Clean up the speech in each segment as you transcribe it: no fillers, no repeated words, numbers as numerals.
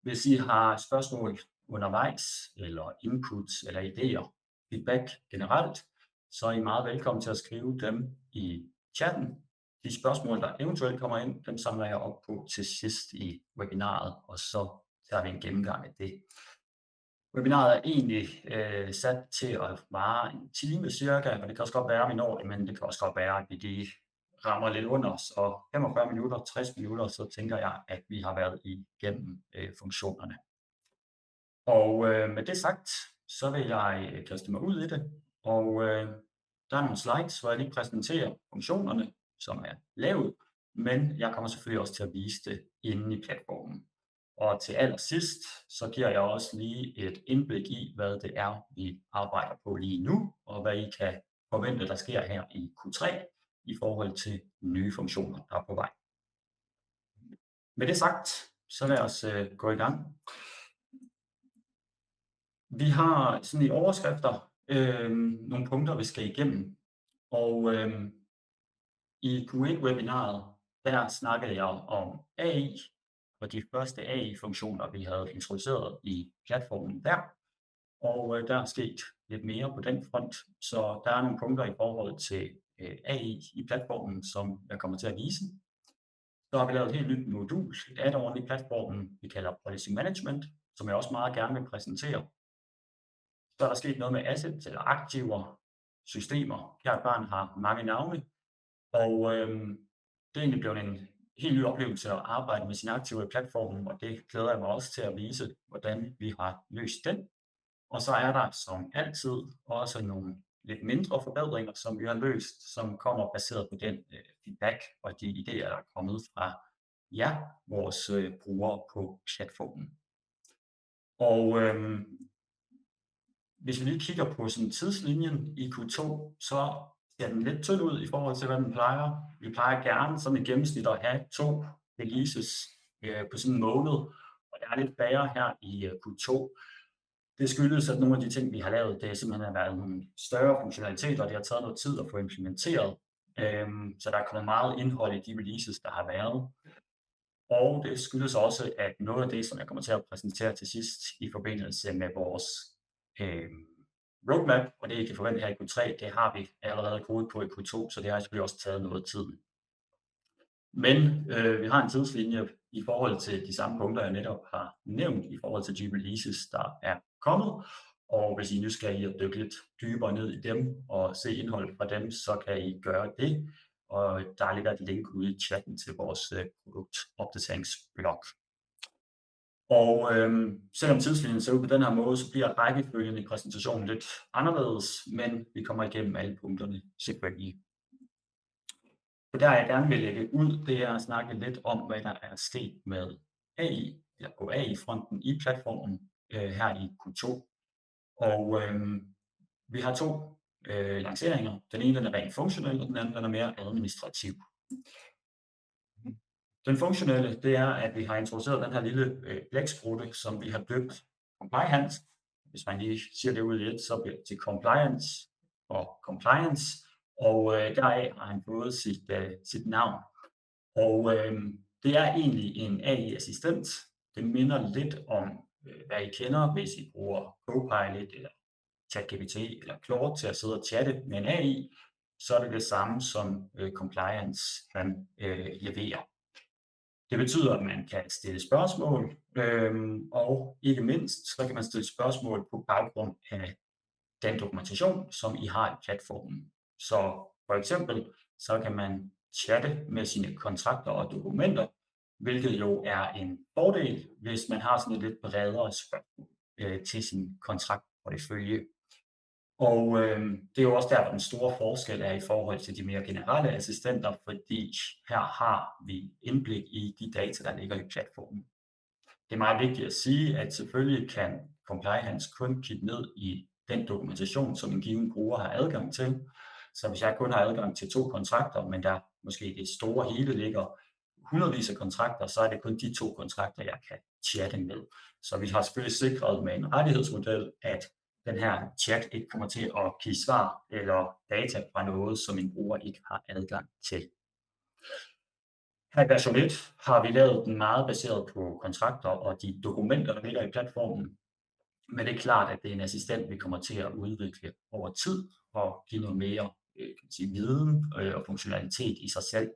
Hvis I har spørgsmål undervejs, eller input eller idéer, feedback generelt, så er I meget velkommen til at skrive dem i chatten. De spørgsmål, der eventuelt kommer ind, dem samler jeg op på til sidst i webinaret, og så tager vi en gennemgang af det. Webinaret er egentlig sat til at vare en time cirka, og det kan også godt være, at vi når det, men det kan også godt være, at vi lige rammer lidt under. Så 45 minutter, 60 minutter, så tænker jeg, at vi har været igennem funktionerne. Og med det sagt, så vil jeg kaste mig ud i det, og der er nogle slides, hvor jeg lige præsenterer funktionerne, som er lavet, men jeg kommer selvfølgelig også til at vise det inde i platformen. Og til allersidst, så giver jeg også lige et indblik i, hvad det er, vi arbejder på lige nu, og hvad I kan forvente, der sker her i Q3 i forhold til nye funktioner, der er på vej. Med det sagt, så lad os gå i gang. Vi har sådan i overskrifter nogle punkter, vi skal igennem, og i Q1-webinaret, der snakkede jeg om AI, og de første AI-funktioner, vi havde introduceret i platformen der, og der er sket lidt mere på den front, så der er nogle punkter i forhold til AI i platformen, som jeg kommer til at vise. Så har vi lavet et helt nyt modul, et add-on i platformen, vi kalder Policy Management, som jeg også meget gerne vil præsentere. Så er der sket noget med assets eller aktiver, systemer. Kært barn har mange navne, og det er egentlig blevet en helt ny oplevelse at arbejde med sine aktiver i platformen, og det glæder jeg mig også til at vise, hvordan vi har løst den. Og så er der som altid også nogle lidt mindre forbedringer, som vi har løst, som kommer baseret på den feedback og de idéer, der er kommet fra jer, vores brugere på platformen. Og hvis vi lige kigger på sådan tidslinjen i Q2, så ser den lidt tynd ud i forhold til, hvad den plejer. Vi plejer gerne sådan i gennemsnit at have 2 releases på sådan en måned, og det er lidt færre her i Q2. Det skyldes, at nogle af de ting, vi har lavet, det simpelthen har været nogle større funktionaliteter, og det har taget noget tid at få implementeret. Så der er kommet meget indhold i de releases, der har været. Og det skyldes også, at noget af det, som jeg kommer til at præsentere til sidst i forbindelse med vores roadmap, og det I kan forvente her i Q3, det har vi allerede kodet på i Q2, så det har selvfølgelig også taget noget tid. Men vi har en tidslinje i forhold til de samme punkter, jeg netop har nævnt, i forhold til de releases, der er kommet. Og hvis I er nysgerrige at dykke lidt dybere ned i dem og se indholdet fra dem, så kan I gøre det. Og der ligger et link ude i chatten til vores produktopdateringsblog. Og selvom tidslinjen ser ud på den her måde, så bliver rækkefølgen i præsentationen lidt anderledes, men vi kommer igennem alle punkterne selvfølgelig. Så der jeg gerne vil lægge ud, det er at snakke lidt om, hvad der er sket med AI, eller på AI-fronten i platformen her i Q2. Og vi har 2 lanceringer. Den ene den er rent funktionel, og den anden den er mere administrativ. Den funktionelle, det er, at vi har introduceret den her lille blæksprutte, som vi har døbt Compliance. Hvis man lige siger det ud i et, så bliver det til Compliance og Compliance. Og deraf har han fået sit navn. Og det er egentlig en AI-assistent. Det minder lidt om, hvad I kender, hvis I bruger Copilot eller ChatGPT eller Claude til at sidde og chatte med en AI, så er det det samme som Compliance han leverer. Det betyder, at man kan stille spørgsmål, og ikke mindst, så kan man stille spørgsmål på baggrund af den dokumentation, som I har i platformen. Så for eksempel, så kan man chatte med sine kontrakter og dokumenter, hvilket jo er en fordel, hvis man har sådan et lidt bredere spørgsmål til sin kontraktportefølje. Og det er jo også der, hvor den store forskel er i forhold til de mere generelle assistenter, fordi her har vi indblik i de data, der ligger i platformen. Det er meget vigtigt at sige, at selvfølgelig kan Compliance kun kigge ned i den dokumentation, som en given bruger har adgang til. Så hvis jeg kun har adgang til 2 kontrakter, men der måske det store hele ligger hundredvis af kontrakter, så er det kun de 2 kontrakter, jeg kan chatte med. Så vi har selvfølgelig sikret med en rettighedsmodel, at den her chat ikke kommer til at give svar eller data fra noget, som en bruger ikke har adgang til. Her i version 1 har vi lavet den meget baseret på kontrakter og de dokumenter, der ligger i platformen. Men det er klart, at det er en assistent, vi kommer til at udvikle over tid og give noget mere kan man sige, viden og funktionalitet i sig selv.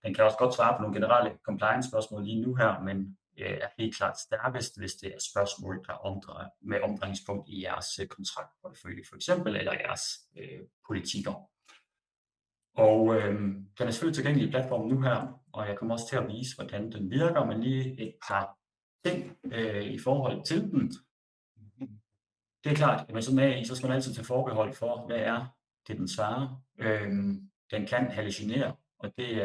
Den kan også godt svare på nogle generelle compliance-spørgsmål lige nu her, men er helt klart stærkest, hvis det er spørgsmål, der med omdrejningspunkt i jeres kontraktportefølje for eksempel, eller jeres politikker. Og den er selvfølgelig tilgængelig i platformen nu her, og jeg kommer også til at vise, hvordan den virker, men lige et par ting i forhold til den. Det er klart, at med sådan en AI, så skal man altid tage forbehold for, hvad er det, den svarer. Den kan hallucinere, og det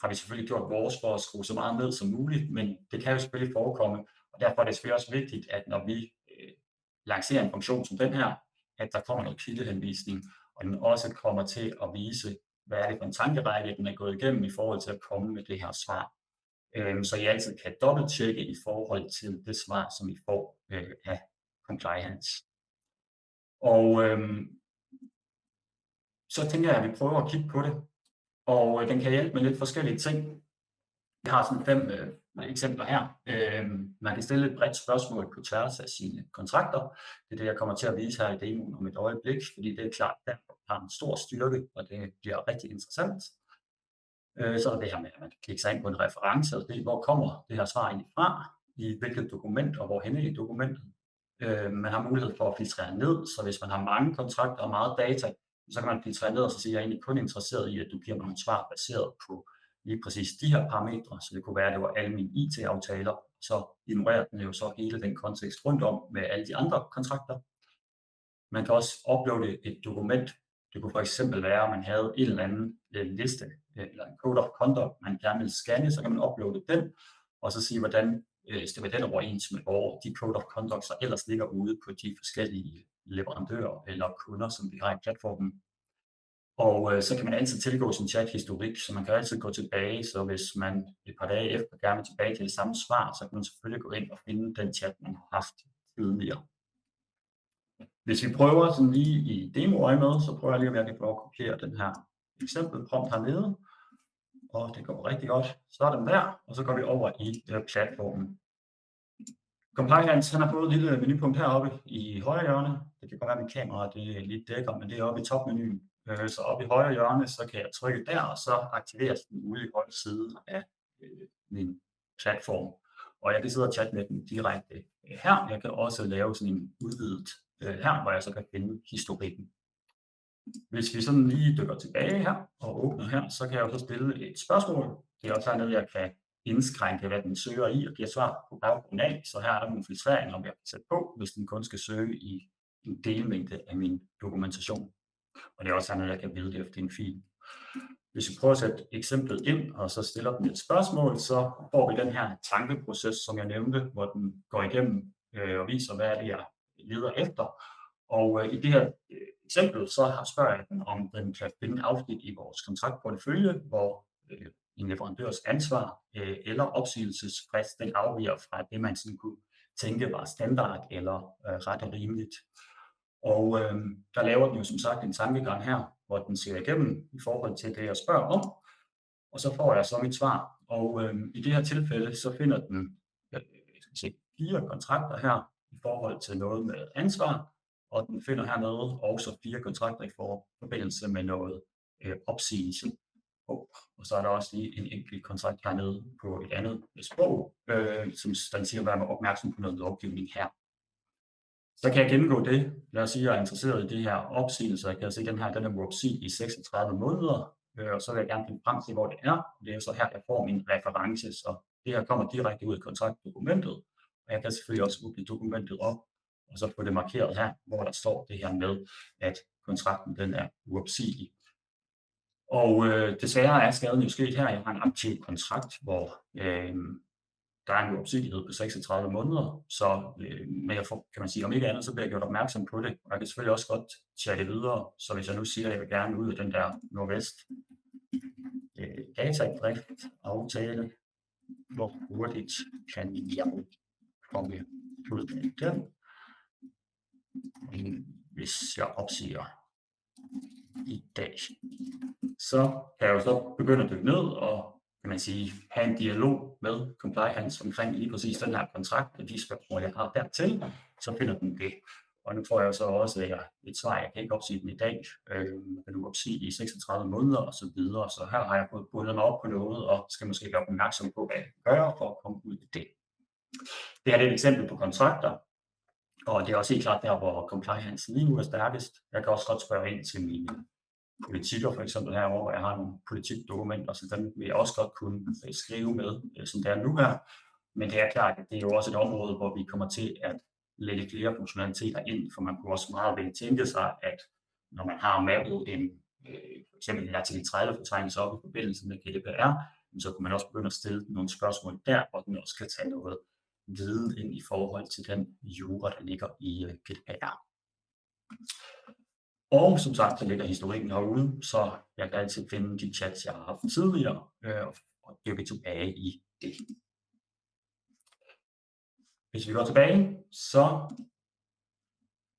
har vi selvfølgelig gjort vores for at skrue så meget ned som muligt, men det kan jo selvfølgelig forekomme, og derfor er det selvfølgelig også vigtigt, at når vi lancerer en funktion som den her, at der kommer noget kildehenvisning, og den også kommer til at vise, hvad er det for en tankerække, den er gået igennem i forhold til at komme med det her svar. Så I altid kan dobbelttjekke i forhold til det svar, som I får af compliance. Og så tænker jeg, at vi prøver at kigge på det, og den kan hjælpe med lidt forskellige ting. Jeg har sådan 5 eksempler her. Man kan stille et bredt spørgsmål på tværs af sine kontrakter. Det er det, jeg kommer til at vise her i demoen om et øjeblik, fordi det er klart, at der har en stor styrke, og det bliver rigtig interessant. Så er der det her med, at man kan klikke sig ind på en reference og se, hvor kommer det her svar egentlig fra, i hvilket dokument og hvorhenne i dokumentet. Man har mulighed for at filtrere ned, så hvis man har mange kontrakter og meget data, så kan man filtrere ned og så sige, at jeg er egentlig kun interesseret i, at du giver mig nogle svar baseret på lige præcis de her parametre. Så det kunne være, at det var alle mine IT-aftaler, så ignorerer den jo så hele den kontekst rundt om med alle de andre kontrakter. Man kan også uploade et dokument. Det kunne for eksempel være, at man havde en eller anden liste eller en code of conduct, man gerne vil scanne, så kan man uploade den, og så sige, hvordan stemmer den overens med, hvor de code of conduct så ellers ligger ude på de forskellige leverandører eller kunder, som vi har i platformen. Og så kan man altid tilgå sin chat-historik, så man kan altid gå tilbage, så hvis man et par dage efter gerne vil tilbage til det samme svar, så kan man selvfølgelig gå ind og finde den chat, man har haft tidligere. Hvis vi prøver sådan lige i demo-øje med, så prøver jeg lige, om jeg kan få at kopiere den her eksempel prompt hernede. Og det går rigtig godt. Så er den der, og så går vi over i platformen. Compliance, han har fået et lille menupunkt heroppe i højre hjørne. Det kan godt være, at mit kamera det lidt dækker, men det er oppe i topmenuen. Så oppe i højre hjørne, så kan jeg trykke der, og så aktiveres den ude i højre side af min platform. Og jeg kan sidde og chatte med den direkte her. Jeg kan også lave sådan en udvidet her, hvor jeg så kan finde historikken. Hvis vi sådan lige dykker tilbage her og åbner her, så kan jeg jo så stille et spørgsmål. Det er også hernede, jeg kan indskrænke, hvad den søger i og giver svar på baggrund af. Så her er der nogle filtreringer, jeg kan sætte på, hvis den kun skal søge i en delmængde af min dokumentation. Og det er også hernede, jeg kan vide det efter en fil. Hvis vi prøver at sætte eksemplet ind, og så stiller den et spørgsmål, så får vi den her tankeproces, som jeg nævnte, hvor den går igennem og viser, hvad er det, jeg leder efter. Og i det her eksempel, så spørger jeg den, om den kan finde afsnit i vores kontraktportefølje, hvor en leverandørs ansvar eller opsigelsesfrist, den afviger fra det, man sådan kunne tænke var standard eller ret og rimeligt. Og der laver den jo som sagt en tankegang her, hvor den ser igennem i forhold til det, jeg spørger om. Og så får jeg så mit svar. Og i det her tilfælde, så finder den 4 kontrakter her i forhold til noget med ansvar. Og den finder hernede også 4 kontrakter i forbindelse med noget opsigelse. Og så er der også lige en enkelt kontrakt hernede på et andet sprog, som den siger, at være opmærksom på noget lovgivning her. Så kan jeg gennemgå det. Lad os sige, at jeg er interesseret i det her opsigelse. Jeg kan se, at den her den er opsigt i 36 måneder, og så vil jeg gerne finde frem til, hvor det er. Det er så her, jeg får min reference, så det her kommer direkte ud af kontraktdokumentet. Og jeg kan selvfølgelig også åbne dokumentet op, og så få det markeret her, hvor der står det her med, at kontrakten den er uopsigelig. Og desværre er skaden jo sket her. Jeg har en aktiv kontrakt, hvor der er en uopsiglighed på 36 måneder, så men jeg får, kan man sige, om ikke andet, så bliver jeg gjort opmærksom på det. Og jeg kan selvfølgelig også godt chatte videre, så hvis jeg nu siger, at jeg vil gerne ud af den der Nordvest datadrift aftale, hvor hurtigt kan jeg komme ud af den, hvis jeg opsiger i dag. Så kan jeg jo så begynde at dykke ned og kan man sige, have en dialog med compliance omkring lige præcis den her kontrakt, og de spørgsmål, jeg har dertil, så finder den det. Og nu får jeg så også et svar, jeg kan ikke opsige den i dag, man kan nu opsige i 36 måneder og så videre, så her har jeg fået bundet mig op på noget, og skal måske gøre opmærksom på, hvad jeg kan gøre for at komme ud af det. Det her er et eksempel på kontrakter, og det er også helt klart der, hvor compliance lige nu er stærkest. Jeg kan også godt spørge ind til mine politikker, for eksempel herovre, hvor jeg har nogle politikdokumenter, så dem vil jeg også godt kunne skrive med, som det er nu her. Men det er klart, at det er jo også et område, hvor vi kommer til at lægge flere funktionaliteter ind, for man kunne også meget vel tænke sig, at når man har mappet for eksempel en artikel 30-fortegnelse op i forbindelse med GDPR, så kunne man også begynde at stille nogle spørgsmål der, hvor den også kan tage noget viden ind i forhold til den jura, der ligger i GDPR. Og som sagt, der ligger historikken herude, så jeg kan altid finde de chats, jeg har haft tidligere, og dykke tilbage i det. Hvis vi går tilbage, så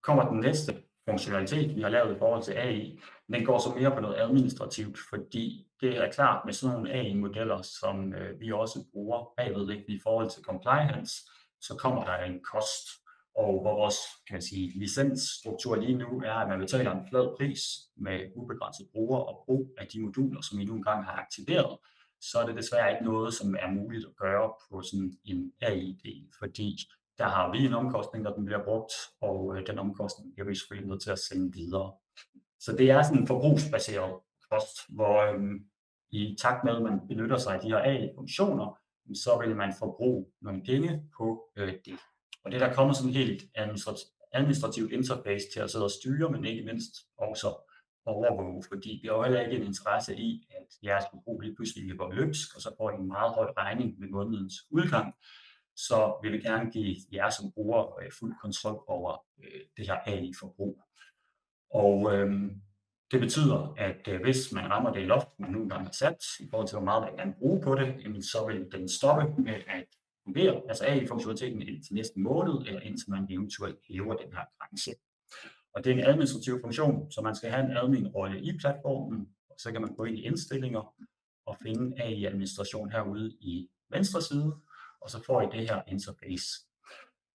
kommer den næste funktionalitet, vi har lavet i forhold til AI. Den går så mere på noget administrativt, fordi det er klart med sådan nogle AI-modeller, som vi også bruger bagvedliggende i forhold til compliance, så kommer der en kost. Og hvor vores, kan man sige, licensstruktur lige nu er, at man betaler en flad pris med ubegrænset bruger og brug af de moduler, som I nu engang har aktiveret, så er det desværre ikke noget, som er muligt at gøre på sådan en AI-del, fordi der har vi en omkostning, når den bliver brugt, og den omkostning bliver vi selvfølgelig nødt til at sende videre. Så det er sådan en forbrugsbaseret kost, hvor i takt med, at man benytter sig af de her AI-funktioner, så vil man forbruge nogle penge på det. Og det er der kommet sådan et helt administrativt interface til at sidde og styre, men ikke mindst også overvåge, fordi vi har jo heller ikke en interesse i, at jeres forbrug lige pludselig løber løbsk, og så får I en meget høj regning ved månedens udgang. Så vi vil gerne give jer som brugere fuld kontrol over det her AI-forbrug. Og det betyder, at hvis man rammer det loft, man nu engang har sat, i forhold til hvor meget man kan bruge på det, så vil den stoppe med at fungere, altså AI-funktionaliteten indtil næste måned, eller indtil man eventuelt hæver den her grænse. Og det er en administrativ funktion, så man skal have en admin-rolle i platformen, og så kan man gå ind i indstillinger og finde AI-administration herude i venstre side, og så får I det her interface.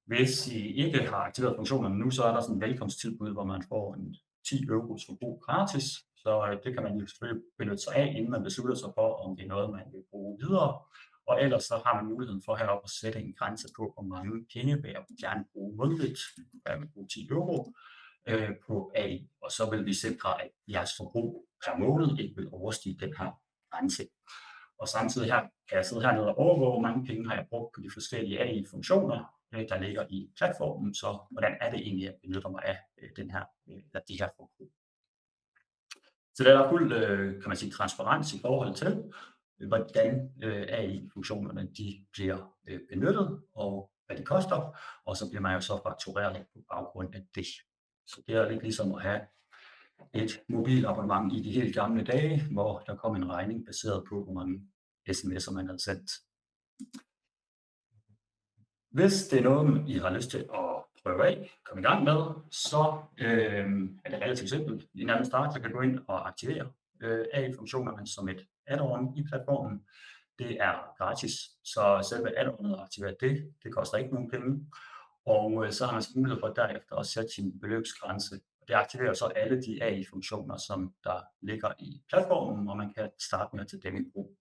Hvis I ikke har aktiveret funktionerne nu, så er der sådan en velkomsttilbud, hvor man får en 10 euros forbrug gratis, så det kan man jo selvfølgelig benytte sig af, inden man beslutter sig for, om det er noget, man vil bruge videre. Og ellers så har man muligheden for heroppe at sætte en grænse på, hvor mange penge vil jeg gerne bruge månedligt, jeg vil bruge 10 euro på AI, og så vil vi sikre, at jeres forbrug per måned ikke vil overstige den her grænse. Og samtidig her kan jeg sidde hernede og overvåge, hvor mange penge har jeg brugt på de forskellige AI-funktioner, der ligger i platformen, så hvordan er det egentlig, at jeg benytter mig af de her forbrug. Så der er fuld, kan man sige, transparens i forhold til, hvordan AI-funktionerne de bliver benyttet, og hvad de koster, og så bliver man jo så faktureret på baggrund af det. Så det er lidt ligesom at have et mobilabonnement i de helt gamle dage, hvor der kom en regning baseret på, hvor mange sms'er man havde sendt. Hvis det er noget, I har lyst til at prøve af, komme i gang med, så er det relativt simpelt. I nærmest start, så kan gå ind og aktivere AI-funktionerne som et add-on i platformen. Det er gratis, så selve add-onet at aktivere det koster ikke nogen penge. Og så har man mulighed for derefter at sætte sin beløbsgrænse. Det aktiverer så alle de AI-funktioner, som der ligger i platformen, og man kan starte med at tage dem i brug.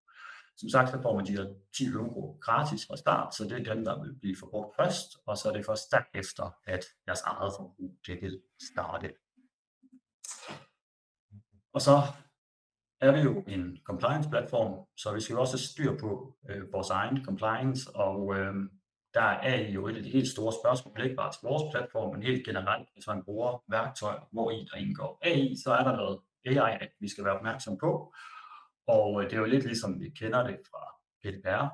Som sagt, så får man de her 10 euro gratis fra start, så det er dem, der vil blive forbrugt først, og så er det først derefter, at jeres eget forbrug det vil starte. Og så er vi jo en compliance-platform, så vi skal jo også styr på vores egen compliance, og der er jo et af de helt store spørgsmål, ikke bare til vores platform, men helt generelt, hvis man bruger værktøjer, hvor i der indgår AI, så er der noget AI, at vi skal være opmærksom på. Og det er jo lidt ligesom vi kender det fra GDPR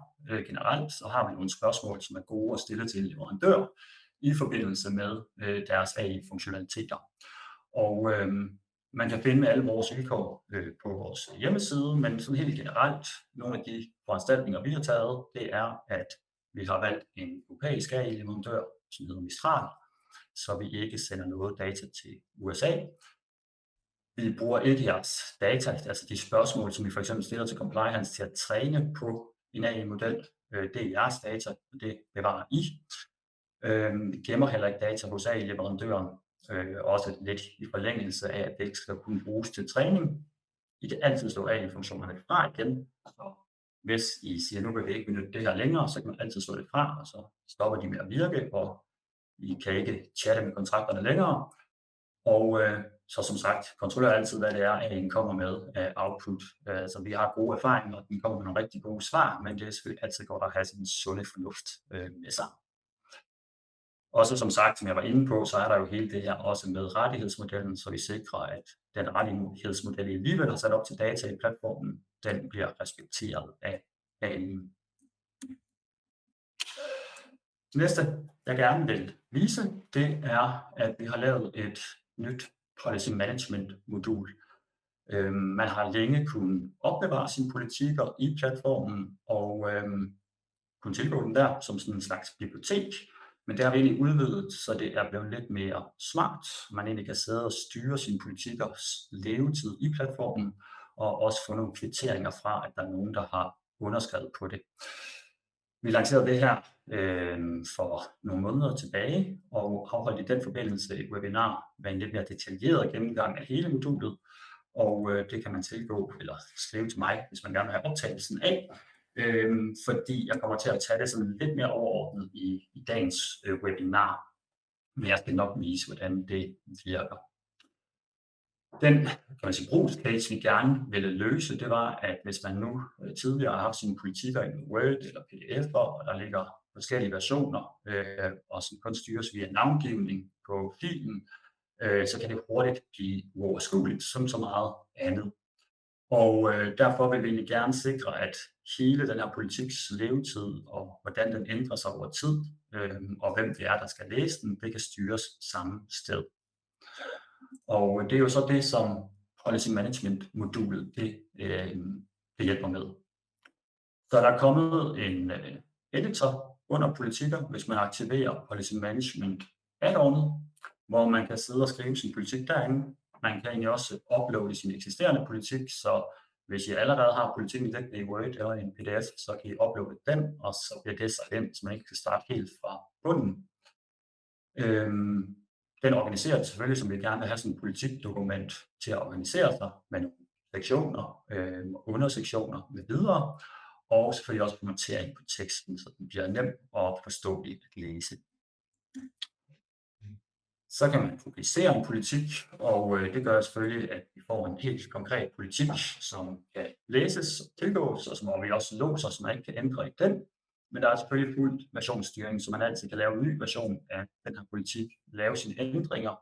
generelt, så har vi nogle spørgsmål, som er gode at stille til leverandør i forbindelse med deres AI-funktionaliteter. Og man kan finde alle vores vilkår på vores hjemmeside, men sådan helt generelt, nogle af de foranstaltninger, vi har taget, det er, at vi har valgt en europæisk AI-leverandør, som hedder Mistral, så vi ikke sender noget data til USA. Vi bruger ikke jeres data, altså de spørgsmål, som vi for eksempel stiller til compliance til at træne på en AI-model. Det er jeres data, og det bevarer I. Vi gemmer heller ikke data hos AI-leverandøren, også lidt i forlængelse af, at det ikke skal kunne bruges til træning. I kan altid slå AI-funktionerne fra igen, og hvis I siger, nu vil vi ikke benytte det her længere, så kan man altid slå det fra, og så stopper de med at virke, og I kan ikke chatte med kontrakterne længere. Og så som sagt, kontrollerer altid, hvad det er, AI'en kommer med af output. Så vi har gode erfaringer, og den kommer med nogle rigtig gode svar, men det er selvfølgelig altid godt at have sin sunde fornuft med sig. Også som sagt, som jeg var inde på, så er der jo hele det her også med rettighedsmodellen, så vi sikrer, at den rettighedsmodel, I alligevel har sat op til data i platformen, den bliver respekteret af AI'en. Det næste, jeg gerne vil vise, det er, at vi har lavet et nyt policy management modul. Man har længe kunnet opbevare sine politikker i platformen og kunne tilgå dem der som sådan en slags bibliotek. Men det har vi egentlig udvidet, så det er blevet lidt mere smart. Man egentlig kan sidde og styre sine politikkers levetid i platformen, og også få nogle kvitteringer fra, at der er nogen, der har underskrevet på det. Vi lancerede det her for nogle måneder tilbage, og afholdt i den forbindelse et webinar med en lidt mere detaljeret gennemgang af hele modulet. Og det kan man tilgå eller skrive til mig, hvis man gerne vil have optagelsen af. Fordi jeg kommer til at tage det sådan lidt mere overordnet i dagens webinar. Men jeg skal nok vise, hvordan det virker. Den brugscase, vi gerne ville løse, det var, at hvis man nu tidligere har haft sine politikker i Word eller PDF'er, og der ligger forskellige versioner, og som kun styres via navngivning på filen, så kan det hurtigt blive uoverskueligt som så meget andet. Og derfor vil vi egentlig gerne sikre, at hele den her politiks levetid og hvordan den ændrer sig over tid, og hvem det er, der skal læse den, det kan styres samme sted. Og det er jo så det, som Policy Management modulet det hjælper med. Så der er kommet en editor under politikker, hvis man aktiverer Policy Management add-onet, hvor man kan sidde og skrive sin politik derinde. Man kan egentlig også uploade sin eksisterende politik, så hvis I allerede har politikken liggende i Word eller en PDF, så kan I uploade den, og så bliver det sat ind, så man ikke skal starte helt fra bunden. Den organiserer det selvfølgelig, som vi gerne vil have sådan et politikdokument til at organisere sig med nogle sektioner, undersektioner med videre, og selvfølgelig også kommentering på teksten, så den bliver nem og forståelig at læse. Så kan man publicere en politik, og det gør selvfølgelig, at vi får en helt konkret politik, som kan læses og tilgås, og som vi også låser, så man ikke kan ændre i den. Men der er selvfølgelig fuld versionsstyring, så man altid kan lave en ny version af den her politik, lave sine ændringer,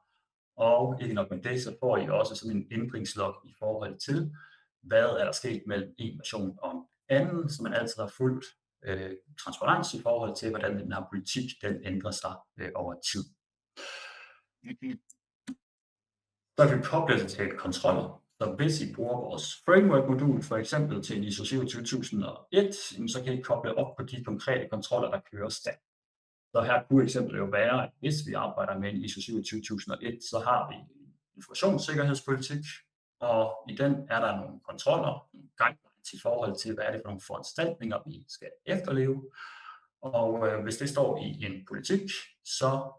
og ikke nok med det, så får I også sådan en ændringslog i forhold til, hvad er der sket mellem en version og en anden, så man altid har fuldt transparens i forhold til, hvordan den her politik den ændrer sig over tid. Så kan vi koble det til kontroller. Så hvis I bruger vores framework-modul for eksempel til en ISO 27001, så kan I koble op på de konkrete kontroller, der kører stærkt. Så her kunne eksemplet jo være, at hvis vi arbejder med en ISO 27001, så har vi en informationssikkerhedspolitik, og i den er der nogle kontroller, nogle guidelines i forhold til, hvad er det for nogle foranstaltninger, vi skal efterleve. Og hvis det står i en politik, så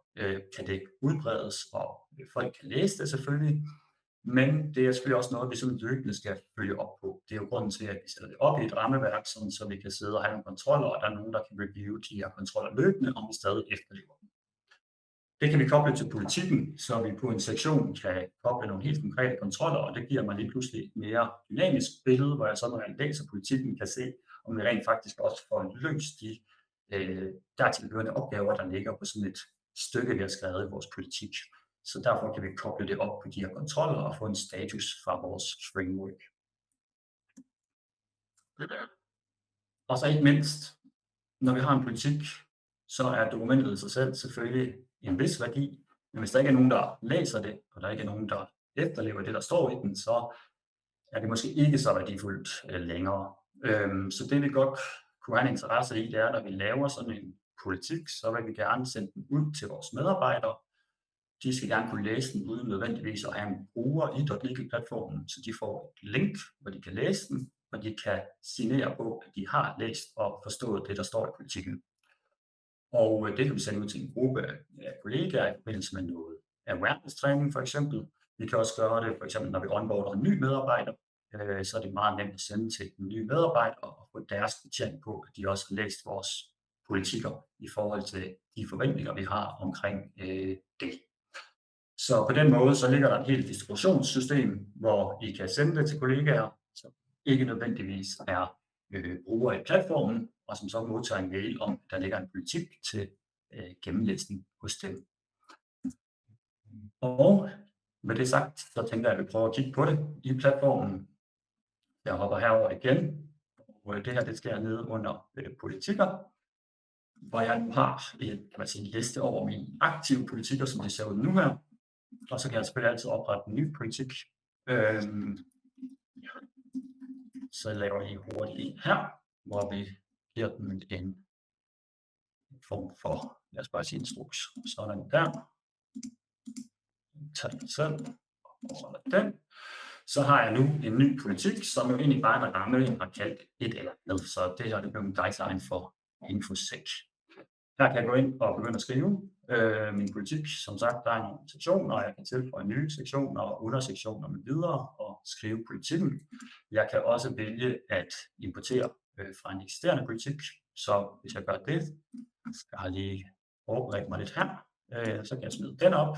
kan det udbredes, og folk kan læse det selvfølgelig, men det er selvfølgelig også noget, vi sådan løbende skal følge op på. Det er jo grunden til, at vi sætter det op i et rammeværk, så vi kan sidde og have nogle kontroller, og der er nogen, der kan review de her kontroller løbende, om vi stadig efterlever dem. Det kan vi koble til politikken, så vi på en sektion kan koble nogle helt konkrete kontroller, og det giver mig lige pludselig et mere dynamisk billede, hvor jeg så, når jeg læser politikken, kan se, om vi rent faktisk også får løst de dertilhørende opgaver, der ligger på sådan et stykke, vi har skrevet i vores politik. Så derfor kan vi koble det op på de her kontroller og få en status fra vores framework. Og så ikke mindst, når vi har en politik, så er dokumentet i sig selv selvfølgelig en vis værdi, men hvis der ikke er nogen, der læser det, og der ikke er nogen, der efterlever det, der står i den, så er det måske ikke så værdifuldt længere. Så det vi godt kunne have en interesse i, det er, når vi laver sådan en politik, så vil vi gerne sende den ud til vores medarbejdere, de skal gerne kunne læse den uden nødvendigvis at have en bruger i .legal-platformen, så de får et link, hvor de kan læse den, og de kan signere på, at de har læst og forstået det, der står i politikken. Og det kan vi sende ud til en gruppe af kollegaer i forbindelse med noget awareness-træning for eksempel. Vi kan også gøre det, for eksempel når vi onboarder en ny medarbejder, så er det meget nemt at sende til en ny medarbejder og få deres kvittering på, at de også har læst vores politikker i forhold til de forventninger, vi har omkring det. Så på den måde, så ligger der et helt distributionssystem, hvor I kan sende det til kollegaer, som ikke nødvendigvis er brugere i platformen, og som så modtager en mail om, at der ligger en politik til gennemlæsning hos dem. Og med det sagt, så tænker jeg, at vi prøver at kigge på det i platformen. Jeg hopper herover igen, og det her det sker nede under politikker, hvor jeg nu har en liste over mine aktive politikker, som det ser ud nu her. Og så kan jeg selvfølgelig altid oprette en ny politik. Så laver jeg hurtigt en her, hvor vi giver den en form for, lad os bare sige instruks. Sådan der. Tag den selv, og den. Så har jeg nu en ny politik, som jo egentlig bare en ramme, jeg har kaldt et eller andet. Så det her det bliver en guideline for InfoSec. Her kan jeg gå ind og begynde at skrive min politik. Som sagt, der er nogle sektioner, og jeg kan tilføje nye sektioner og undersektioner med videre og skrive politikken. Jeg kan også vælge at importere fra en eksisterende politik. Så hvis jeg gør det, så jeg har lige forberedt mig lidt her, så kan jeg smide den op,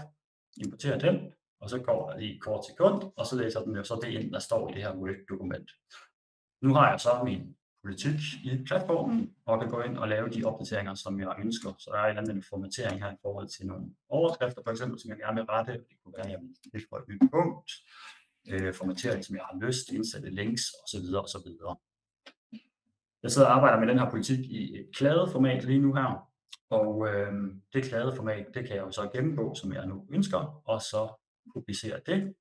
importere den, og så går der lige kort sekund, og så læser den jo så det ind, der står i det her Word-dokument. Nu har jeg så min politik i platformen, og kan gå ind og lave de opdateringer, som jeg ønsker. Så der er en anden formatering her i forhold til nogle overskrifter, for eksempel, som jeg gerne vil rette. Det kunne være, at jeg vil tilføje et nyt punkt, formatering, som jeg har lyst, indsætte links osv. osv. Jeg sidder og arbejder med den her politik i et kladeformat lige nu her, og det kladeformat, det kan jeg jo så gennemgå, som jeg nu ønsker, og så publicere det.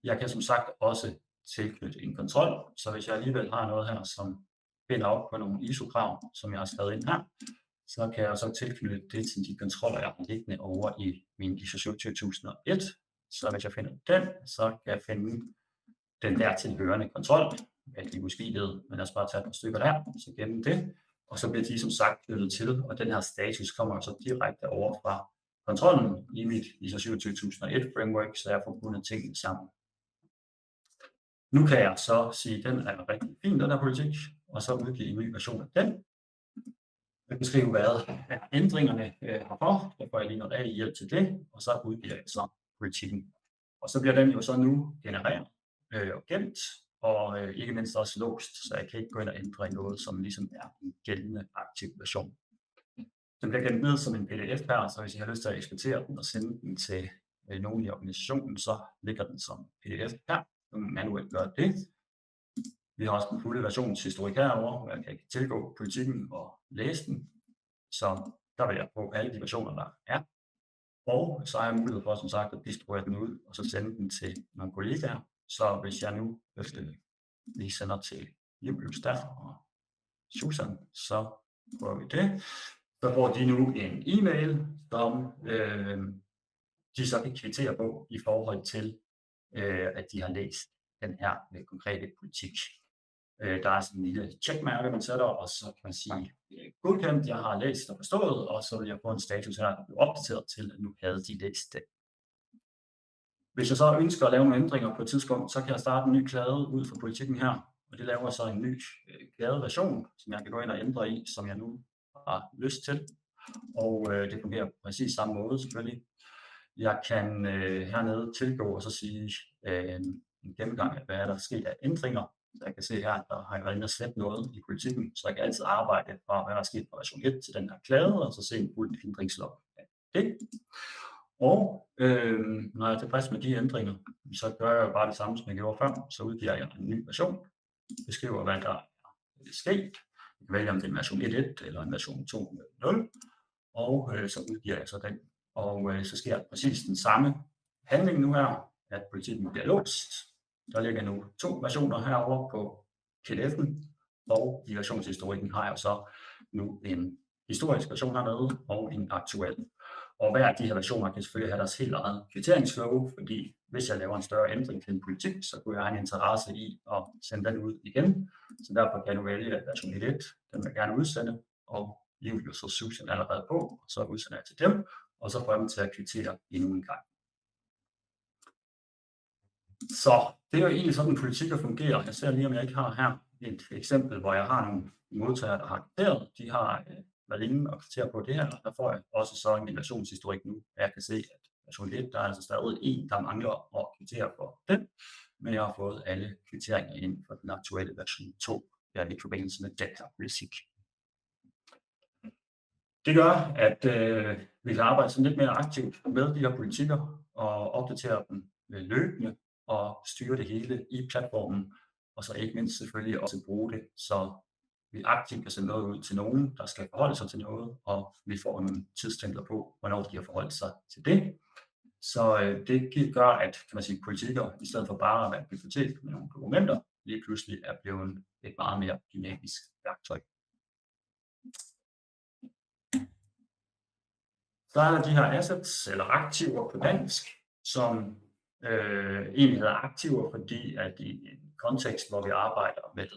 Jeg kan som sagt også tilknytte en kontrol, så hvis jeg alligevel har noget her, som binder op på nogle ISO-krav, som jeg har skrevet ind her, så kan jeg så tilknytte det til de kontroller, jeg har liggende over i min ISO 27001. Så hvis jeg finder den, så kan jeg finde den der tilhørende kontrol. Jeg kan måske lede, men lad os bare tage et par stykker der, så gennem det. Og så bliver de som sagt knyttet til, og den her status kommer så direkte over fra kontrollen i mit ISO 27001 framework, så jeg får bundet tingene sammen. Nu kan jeg så sige, at den er rigtig fin, den her politik, og så udgive en ny version af den. Jeg kan skrive, hvad ændringerne herfor, der får jeg lige noget af hjælp til det, og så udgiver jeg så politikken. Og så bliver den jo så nu genereret og gemt, og ikke mindst også låst, så jeg kan ikke gå ind og ændre i noget, som ligesom er en gældende aktiv version. Den bliver gemt ned som en PDF her, så hvis jeg har lyst til at eksportere den og sende den til nogen i organisationen, så ligger den som PDF her. Manuelt gør det. Vi har også den fulde versionshistorik herovre, hvor jeg kan tilgå politikken og læse den. Så der vil jeg på alle de versioner, der er. Og så har jeg mulighed for, som sagt, at distribuere den ud, og så sende den til nogle kollegaer. Så hvis jeg nu lige sender til Julius der og Susan, så prøver vi det. Så får de nu en e-mail, som de så kan kvittere på i forhold til, at de har læst den her konkrete politik. Der er sådan en lille checkmærke, man sætter, og så kan man sige, godkendt, jeg har læst og forstået, og så vil jeg få en status her, der bliver opdateret til, at nu havde de læst det. Hvis jeg så ønsker at lave nogle ændringer på et tidspunkt, så kan jeg starte en ny klade ud fra politikken her, og det laver så en ny kladeversion, som jeg kan gå ind og ændre i, som jeg nu har lyst til. Og det fungerer på præcis samme måde selvfølgelig. Jeg kan hernede tilgå og så sige en gennemgang af, hvad der er sket af ændringer. Så jeg kan se her, at der har været inde og slet noget i politikken, så jeg kan altid arbejde fra, hvad der er sket fra version 1 til den her klade, og så se en fuld ændringslog af det. Og når jeg er tilfreds med de ændringer, så gør jeg bare det samme, som jeg gjorde før. Så udgiver jeg en ny version, beskriver, hvad der er sket. Jeg kan vælge, om det er en version 1.1 eller en version 2.0, og så udgiver jeg så den. Og så sker præcis den samme handling nu her, at politikken bliver låst. Der ligger nu 2 versioner herovre på PDF'en, og i versionshistorikken har jeg så nu en historisk version hernede og en aktuel. Og hver af de her versioner kan selvfølgelig have deres helt eget kvitteringsflow, fordi hvis jeg laver en større ændring til en politik, så kunne jeg have en interesse i at sende den ud igen. Så derfor kan du vælge, at version 1, den vil jeg gerne udsende, og Leave Your Subscription allerede på, og så udsender jeg til dem, og så får jeg dem til at kvittere endnu en gang. Så det er jo egentlig sådan, politikker fungerer. Jeg ser lige, om jeg ikke har her et eksempel, hvor jeg har nogle modtagere, der har kvitteret. De har været inde og kvittere på det her, og der får jeg også så en versionshistorik nu. Jeg kan se, at version 1, der er altså stadig en, der mangler at kvittere for den, men jeg har fået alle kvitteringer ind for den aktuelle version 2, i forbindelse med den her politik. Det gør, at vi kan arbejde sådan lidt mere aktivt med de her politikker og opdatere dem løbende og styre det hele i platformen, og så ikke mindst selvfølgelig også bruge det, så vi aktivt kan sende noget ud til nogen, der skal forholde sig til noget, og vi får nogle tidsstempler på, hvornår de har forholdt sig til det. Så det gør, at kan man sige, politikker, i stedet for bare at være et bibliotek med nogle dokumenter, lige pludselig er blevet et meget mere dynamisk værktøj. Så er der de her assets, eller aktiver på dansk, som egentlig hedder aktiver, fordi at i en kontekst, hvor vi arbejder med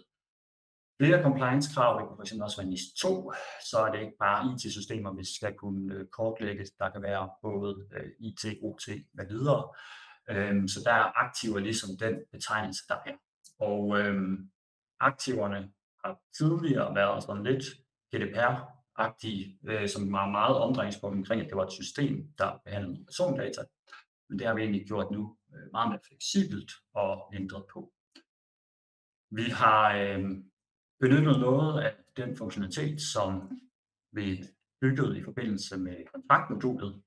flere compliance-krav, det kan fx også være NIS 2, så er det ikke bare IT-systemer, vi skal kunne kortlægge. Der kan være både IT, OT med videre. Så der er aktiver ligesom den betegnelse, der er. Og aktiverne har tidligere været sådan lidt GDPR-agtige, som var meget omdrejningspunkt omkring, at det var et system, der behandlede persondata. Men det har vi egentlig gjort nu meget mere fleksibelt og ændret på. Vi har benyttet noget af den funktionalitet, som vi byggede i forbindelse med kontraktmodulet,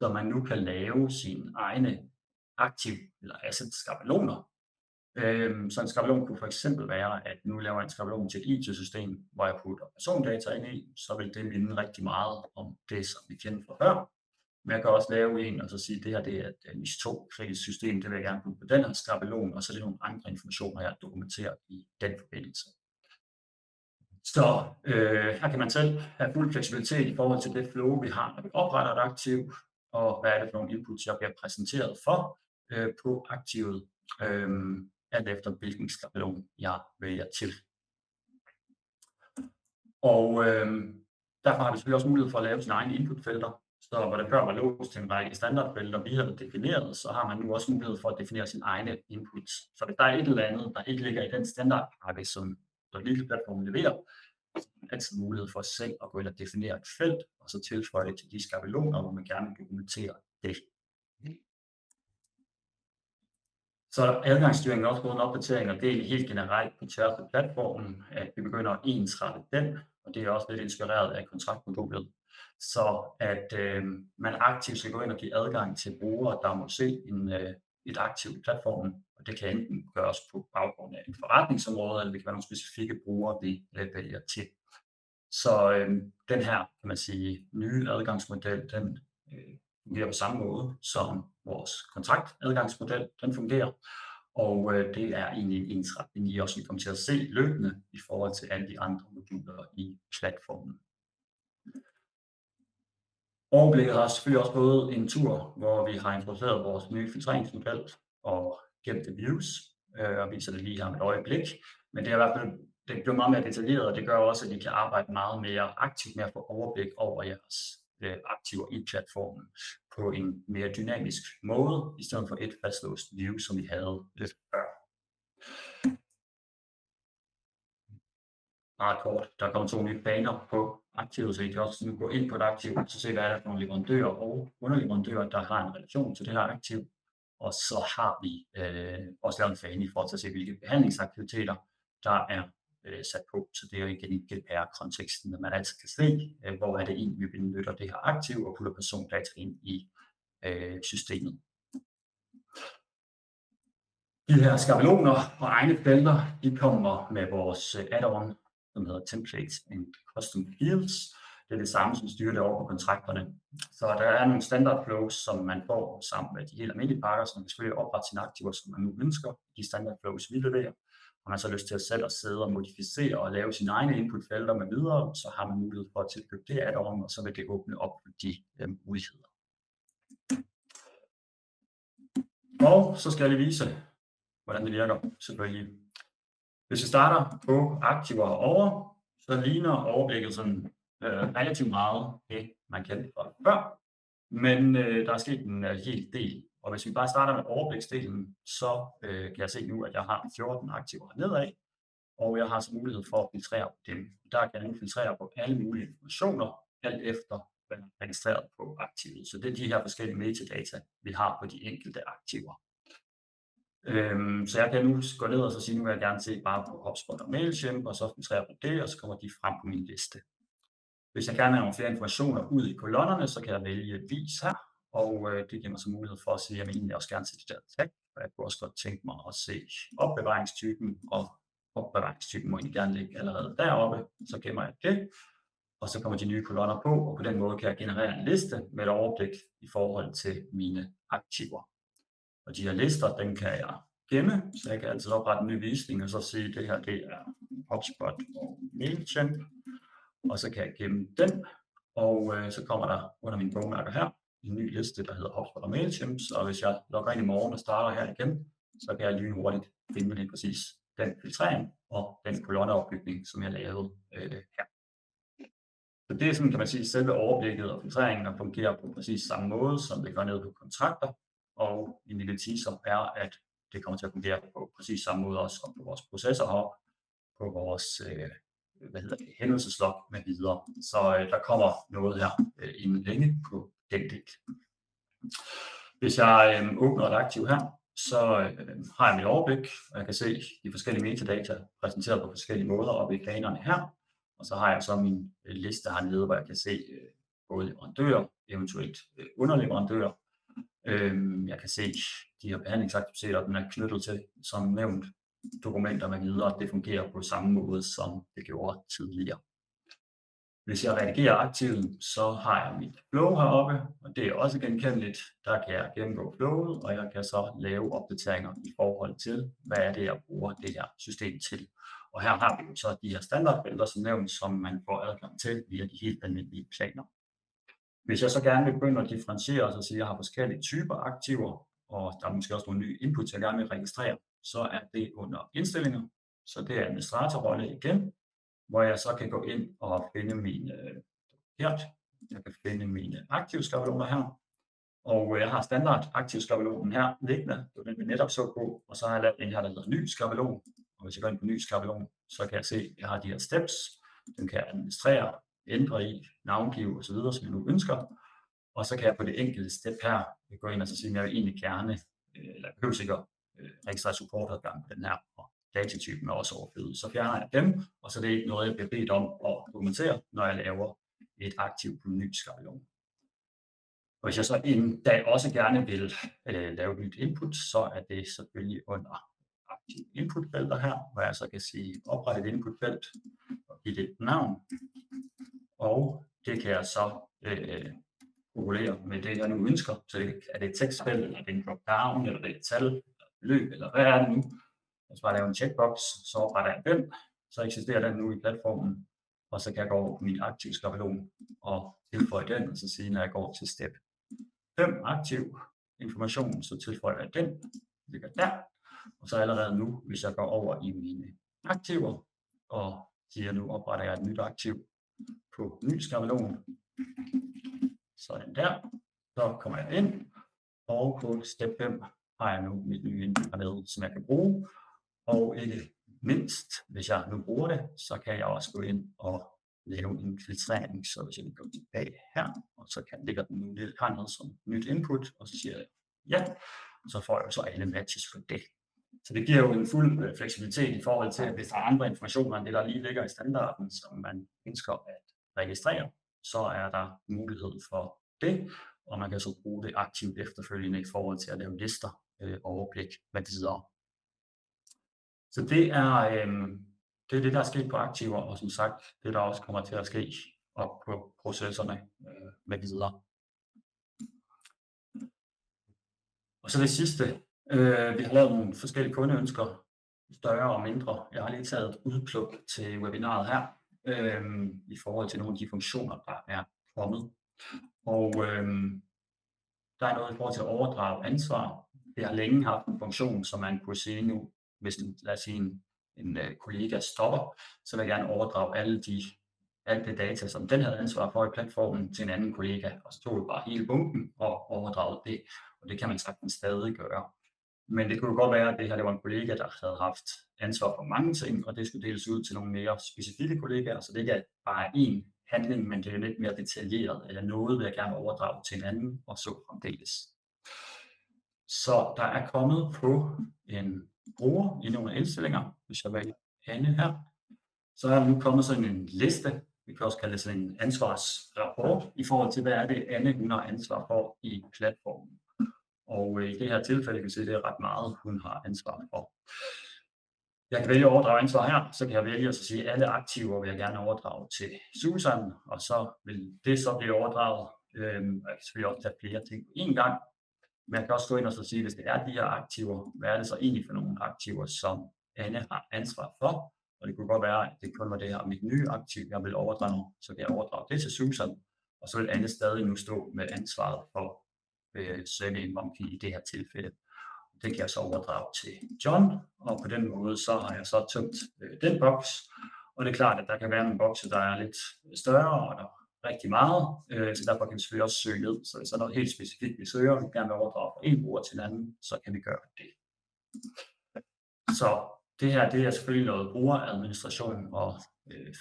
så man nu kan lave sine egne aktiv eller asset-skabeloner. Så en skabelon kunne for eksempel være, at nu laver jeg en skabelon til et IT-system, hvor jeg putter persondata ind i, så vil det minde rigtig meget om det, som vi kender fra før. Men jeg kan også lave en og så sige, at det her det er et NIS 2-kritisk system, det vil jeg gerne putte på den her skabelon, og så er det nogle andre informationer, jeg dokumenterer i den forbindelse. Så her kan man selv have fuld fleksibilitet i forhold til det flow, vi har, når vi opretter et aktiv, og hvad er det for nogle inputs, jeg bliver præsenteret for på aktivet, alt efter hvilken skabelon jeg vælger til. Og derfor har vi selvfølgelig også mulighed for at lave sine egne inputfelter. Så hvor det før var låst til en række standardfelter, vi havde defineret, så har man nu også mulighed for at definere sine egne inputs. Så hvis der er et eller andet, der ikke ligger i den standardpakke, som der lille platform leverer, så har man altid mulighed for selv at gå ind og definere et felt, og så tilføje det til de skabeloner, hvor man gerne vil dokumentere det. Så er adgangsstyringen også både en opdatering, og det er helt generelt på tværs af platformen, at vi begynder at ensrette den, og det er også lidt inspireret af kontraktmodulet. Så at man aktivt skal gå ind og give adgang til brugere, der må se et aktivt platform, og det kan enten gøres på baggrund af et forretningsområde, eller det kan være nogle specifikke brugere, vi vælger til. Så den her, kan man sige, nye adgangsmodel, den fungerer på samme måde som vores kontraktadgangsmodel, den fungerer. Og det er egentlig en ensretning, I også kommer til at se løbende i forhold til alle de andre moduler i platformen. Overblikket har selvfølgelig også gået en tur, hvor vi har introduceret vores nye filtreringsmodel og gemte views, og viser det lige her med et øjeblik. Men det er i hvert fald det bliver meget mere detaljeret, og det gør også, at I kan arbejde meget mere aktivt med at få overblik over jeres aktiver i platformen på en mere dynamisk måde, i stedet for et fastlåst view, som vi havde lidt før. Meget kort, der kommer 2 nye baner på aktivet, så I kan også nu gå ind på et aktiv, og så se, hvad er der for nogle leverandører og underleverandører, der har en relation til det her aktiv. Og så har vi også lavet en fane i forhold til at se, hvilke behandlingsaktiviteter, der er sat på. Så det er jo igen i GDPR-konteksten, at man altid kan se, hvor er det egentlig, vi benytter det her aktiv og putter persondata ind i systemet. De her skabeloner og egne felter, de kommer med vores add-on, som hedder Templates and Custom Fields. Det er det samme, som styrer det over på kontrakterne. Så der er nogle standard flows, som man får sammen med de helt almindelige pakker, som kan selvfølgelig oprette sine aktiver, som man nu ønsker. De standard flows, vi leverer. Har man så lyst til at selv sidde og modificere og lave sine egne inputfelter med videre, så har man mulighed for at tilkøbe det add-on, og så vil det åbne op for de muligheder. Og så skal jeg lige vise, hvordan det virker, selvfølgelig. Hvis vi starter på aktiver herovre, så ligner overblikket sådan relativt meget det, man kendte fra før. Men der er sket en hel del. Og hvis vi bare starter med overbliksdelen, så kan jeg se nu, at jeg har 14 aktiver nedad, og jeg har så mulighed for at filtrere på dem. Der kan jeg filtrere på alle mulige informationer, alt efter hvad er registreret på aktivet. Så det er de her forskellige metadata, vi har på de enkelte aktiver. Så jeg kan nu gå ned og så sige, nu vil jeg gerne se bare på HubSpot og Mailchimp, og så filtrere på det, og så kommer de frem på min liste. Hvis jeg gerne vil have nogle flere informationer ud i kolonnerne, så kan jeg vælge vis her, og det giver mig så mulighed for at sige, at jeg vil egentlig også gerne se det der tag, og jeg kunne også godt tænke mig at se opbevaringstypen, og opbevaringstypen må egentlig gerne ligge allerede deroppe, så gemmer jeg det, og så kommer de nye kolonner på, og på den måde kan jeg generere en liste med et overblik i forhold til mine aktiver. Og de her lister, den kan jeg gemme, så jeg kan altid oprette en ny visning, og så sige, at det her det er HubSpot og Mailchimp, og så kan jeg gemme den, og så kommer der under mine bogmærker her en ny liste, der hedder HubSpot og Mailchimp, og hvis jeg logger ind i morgen og starter her igen, så kan jeg lynhurtigt finde lige præcis den filtrering og den kolonneopbygning, som jeg lavede her. Så det er sådan, kan man sige, selve overblikket og filtreringen, der fungerer på præcis samme måde, som det gør nede på kontrakter, og en lille teaser er, at det kommer til at fungere på præcis samme måde også på vores processorhop, på vores hændelseslog med videre. Så der kommer noget her inden længe på den del. Hvis jeg åbner et aktiv her, så har jeg mit overblik, og jeg kan se de forskellige metadata præsenteret på forskellige måder oppe i planerne her. Og så har jeg så min liste hernede, hvor jeg kan se både leverandører, eventuelt underleverandører. Jeg kan se de her behandlingsaktiviteter, den er knyttet til, som nævnt, dokumenter med videre. Det fungerer på samme måde, som det gjorde tidligere. Hvis jeg redigerer aktivet, så har jeg mit flow heroppe, og det er også genkendeligt. Der kan jeg gennemgå flowet, og jeg kan så lave opdateringer i forhold til, hvad er det, jeg bruger det her system til. Og her har vi så de her standardfelter, som nævnt, som man får adgang til via de helt almindelige planer. Hvis jeg så gerne vil begynde at differentiere, så siger at jeg har forskellige typer aktiver, og der er måske også nogle nye inputs, jeg gerne vil registrere, så er det under indstillinger. Så det er administratorrolle igen, hvor jeg så kan gå ind og finde mine aktivskabeloner her. Og jeg har standard aktivskabelonen her liggende, det den vi netop så på, og så har jeg lavet en her, der hedder ny skabelon. Og hvis jeg går ind på ny skabelon, så kan jeg se, at jeg har de her steps, den kan jeg administrere, ændre i, navngive osv., som jeg nu ønsker. Og så kan jeg på det enkelte step her gå ind og så sige, at jeg vil egentlig gerne, eller behøver ikke registrere supportadgang på den her, og datatypen er også overflødig. Så fjerner jeg dem, og så er det ikke noget, jeg bliver bedt om at dokumentere, når jeg laver et aktiv på en ny skabelon. Og hvis jeg så en dag også gerne vil lave et nyt input, så er det selvfølgelig under aktiv inputfelter her, hvor jeg så kan sige oprette et inputfelt og give det et navn. Og det kan jeg så populere med det, jeg nu ønsker. Så er det et tekstfelt, eller det er en drop-down, eller det er et tal, eller et beløb, eller hvad er det nu? Jeg skal bare lave en checkbox, så opretter jeg den, så eksisterer den nu i platformen, og så kan jeg gå over på min aktiv skabelon og tilføje den, og så sige, når jeg går til step 5 aktiv information, så tilføjer jeg den, ligger der, og så allerede nu, hvis jeg går over i mine aktiver, og siger nu opretter jeg et nyt aktiv på ny skabelon, sådan der, så kommer jeg ind, og på step 5 har jeg nu mit nye input hernede, som jeg kan bruge, og ikke mindst, hvis jeg nu bruger det, så kan jeg også gå ind og lave en filtrering, så hvis jeg går tilbage her, og så ligger den nu lidt hernede som nyt input, og så siger jeg ja, og så får jeg så alle matches for det. Så det giver jo en fuld fleksibilitet i forhold til, at hvis der er andre informationer end det, der lige ligger i standarden, som man ønsker at registrere, så er der mulighed for det, og man kan så bruge det aktivt efterfølgende i forhold til at lave lister, overblik, hvad videre. Så det er det, der er sket på aktiver, og som sagt, det der også kommer til at ske op på processerne med videre. Og så det sidste, vi har lavet nogle forskellige kundeønsker, større og mindre. Jeg har lige taget et udpluk til webinaret her, i forhold til nogle af de funktioner, der er kommet. Og der er noget i forhold til at overdrage ansvar. Det har længe haft en funktion, så man kunne sige nu, hvis lad os sige en kollega stopper, så vil jeg gerne overdrage alt det data, som den havde ansvar for i platformen, til en anden kollega, og så tog vi bare hele bunken og overdragede det, og det kan man sagtens stadig gøre. Men det kunne jo godt være, at det her det var en kollega, der havde haft ansvar for mange ting, og det skulle deles ud til nogle mere specifikke kollegaer, så det ikke er bare én handling, men det er lidt mere detaljeret, eller noget vil jeg gerne overdrage til en anden, og så fremdeles. Så der er kommet på en bruger i nogle indstillinger, hvis jeg vælger Anne her, så er der nu kommet sådan en liste, vi kan også kalde det sådan en ansvarsrapport, i forhold til, hvad er det Anne hun har ansvar for i platformen. Og i det her tilfælde kan vi se, at det er ret meget, hun har ansvar for. Jeg kan vælge at overdrage ansvar her, så kan jeg vælge at sige, at alle aktiver vil jeg gerne overdrage til Susan, og så vil det så blive overdraget. Jeg kan selvfølgelig også tage flere ting på én gang, men jeg kan også gå ind og så sige, at hvis det er de her aktiver, hvad er det så egentlig for nogle aktiver, som Anne har ansvar for? Og det kunne godt være, at det kun var det her mit nye aktiv, jeg vil overdrage, så kan jeg overdrage det til Susan, og så vil Anne stadig nu stå med ansvaret for Sending Monkey i det her tilfælde. Det kan jeg så overdrage til John, og på den måde så har jeg så tømt den boks. Og det er klart, at der kan være nogle bokse, der er lidt større, og der er rigtig meget, så derfor kan vi selvfølgelig også søge ned. Så hvis der er noget helt specifikt, vi søger, og vi gerne vil overdrage fra en bruger til en anden, så kan vi gøre det. Så det her, det er selvfølgelig noget brugeradministration og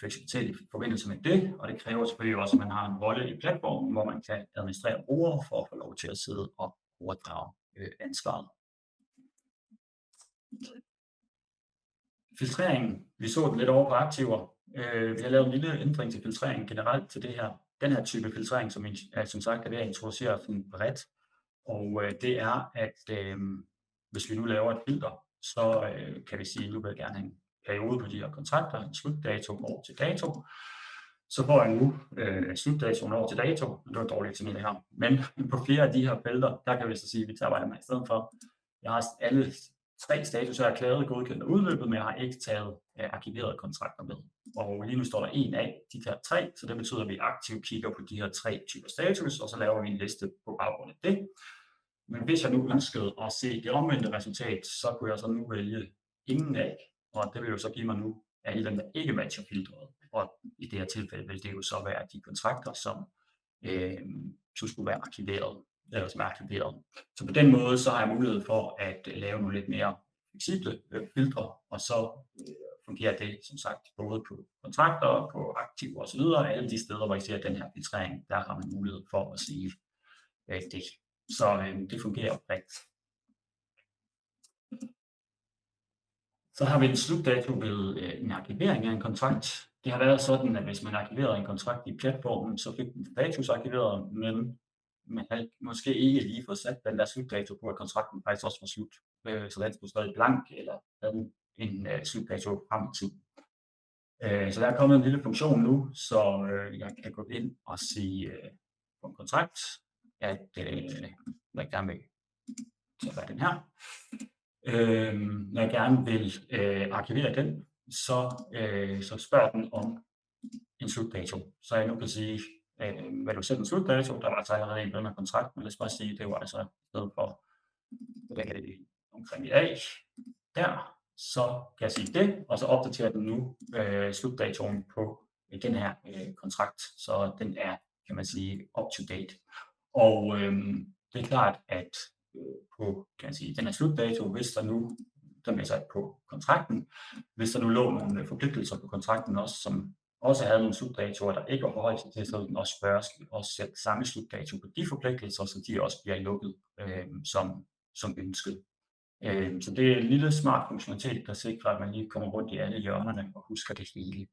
fleksibilitet i forbindelse med det, og det kræver selvfølgelig også, at man har en rolle i platformen, hvor man kan administrere brugere for at få lov til at sidde og overdrage ansvaret. Filtreringen, vi så den lidt over på aktiver. Vi har lavet en lille ændring til filtreringen generelt til det her. Den her type filtrering, som sagt er ved at introducere sådan bredt, og det er, at hvis vi nu laver et filter, så kan vi sige, at nu vil jeg gerne have en periode på de her kontrakter, en slutdato over til dato. Så får jeg nu slutdatoen over til dato, det var dårligt til det her. Men på flere af de her felter, der kan vi så sige, at vi tager arbejde med i stedet for. Jeg har alle 3 statuser erklæret, godkendt og udløbet, men jeg har ikke taget arkiverede kontrakter med. Og lige nu står der en af de her 3, så det betyder, at vi aktivt kigger på de her 3 typer status, og så laver vi en liste på baggrund af det. Men hvis jeg nu ønskede at se det omvendte resultat, så kunne jeg så nu vælge ingen af, og det vil jo så give mig nu alle dem, der ikke matcher filteret. Og i det her tilfælde vil det jo så være de kontrakter, som skulle være arkiveret, eller som er arkiveret. Så på den måde, så har jeg mulighed for at lave nogle lidt mere fleksible filtre, og så fungerer det, som sagt, både på kontrakter, på aktiver osv., og alle de steder, hvor I ser den her filtrering, der har man mulighed for at sige det. Så det fungerer bredt. Så har vi en slutdato ved en arkivering af en kontrakt. Det har været sådan, at hvis man arkiverede en kontrakt i platformen, så fik den status arkiveret, men man havde måske ikke lige fået sat den der slutdato på, at kontrakten faktisk også var slut. Så den skulle stadig blank, eller havde en slutdato frem i tid. Så der er kommet en lille funktion nu, så jeg kan gå ind og sige på en kontrakt, at jeg gerne vil tage den her. Når jeg gerne vil arkivere den, så spørger den om en slutdato. Så jeg nu kan sige, hvad du sætter en slutdato, der var altså allerede en den her kontrakt, men lad os bare sige, det var altså i stedet for, hvad er det omkring i dag, der, så kan jeg sige det, og så opdaterer den nu slutdatoen på den her kontrakt, så den er, kan man sige, up to date. Og det er klart, at på, kan jeg sige, den her slutdato, hvis der nu, den er sat på kontrakten, hvis der nu lå nogle forpligtelser på kontrakten også, som også havde nogle slutdatoer, der ikke var forholdt sig til, så vil den også spørge, også sætte samme slutdato på de forpligtelser, så de også bliver lukket som ønsket. Så det er en lille smart funktionalitet, der sikrer, at man lige kommer rundt i alle hjørnerne og husker det hele.